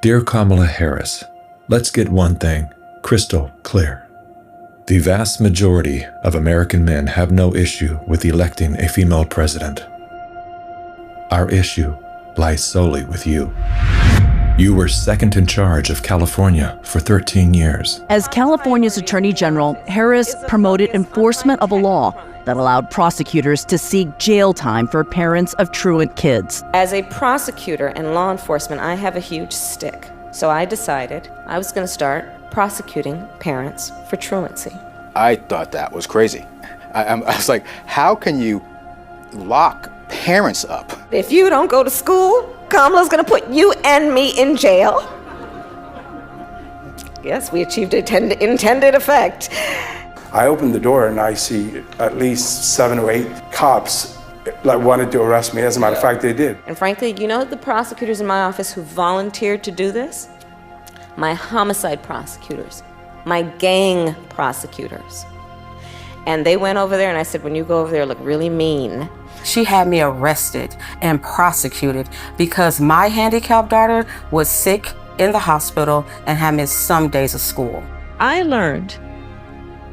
Dear Kamala Harris, let's get one thing crystal clear. The vast majority of American men have no issue with electing a female president. Our issue lies solely with you. You were second in charge of California for 13 years. As California's Attorney General, Harris promoted enforcement of a law that allowed prosecutors to seek jail time for parents of truant kids. As a prosecutor and law enforcement, I have a huge stick. So I decided I was going to start prosecuting parents for truancy. I thought that was crazy. I was like, how can you lock parents up? If you don't go to school, Kamala's going to put you and me in jail. Yes, we achieved intended effect. I opened the door and I see at least 7 or 8 cops wanted to arrest me. As a matter of fact, they did. And frankly, you know the prosecutors in my office who volunteered to do this? My homicide prosecutors, my gang prosecutors. And they went over there and I said, when you go over there, look really mean. She had me arrested and prosecuted because my handicapped daughter was sick in the hospital and had missed some days of school. I learned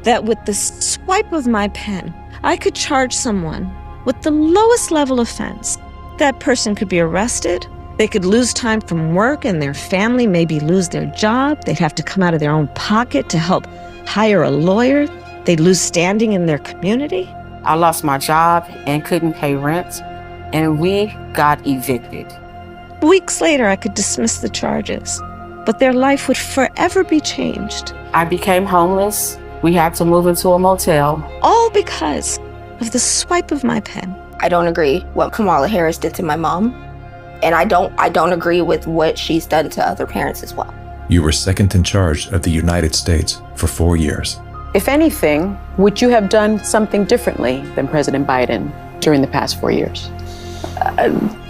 that with the swipe of my pen, I could charge someone with the lowest level offense. That person could be arrested, they could lose time from work and their family maybe lose their job, they'd have to come out of their own pocket to help hire a lawyer, they'd lose standing in their community. I lost my job and couldn't pay rent, and we got evicted. Weeks later, I could dismiss the charges, but their life would forever be changed. I became homeless. We had to move into a motel. All because of the swipe of my pen. I don't agree what Kamala Harris did to my mom, and I don't agree with what she's done to other parents as well. You were second in charge of the United States for 4 years. If anything, would you have done something differently than President Biden during the past 4 years?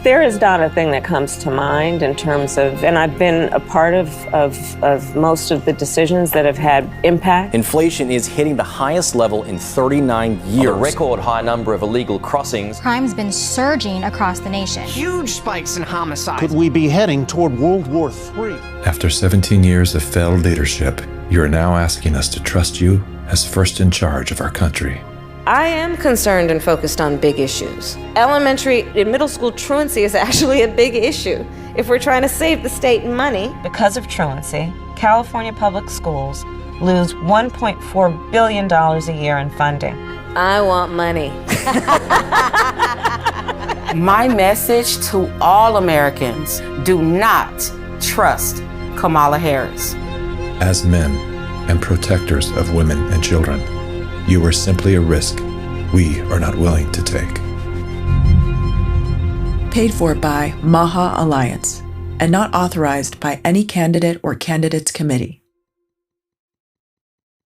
There is not a thing that comes to mind in terms of, and I've been a part of most of the decisions that have had impact. Inflation is hitting the highest level in 39 years. A record high number of illegal crossings. Crime's been surging across the nation. Huge spikes in homicides. Could we be heading toward World War III? After 17 years of failed leadership, you are now asking us to trust you as first in charge of our country. I am concerned and focused on big issues. Elementary and middle school truancy is actually a big issue. If we're trying to save the state money. Because of truancy, California public schools lose $1.4 billion a year in funding. I want money. My message to all Americans, do not trust Kamala Harris. As men and protectors of women and children, you are simply a risk we are not willing to take. Paid for by MAHA Alliance and not authorized by any candidate or candidates committee.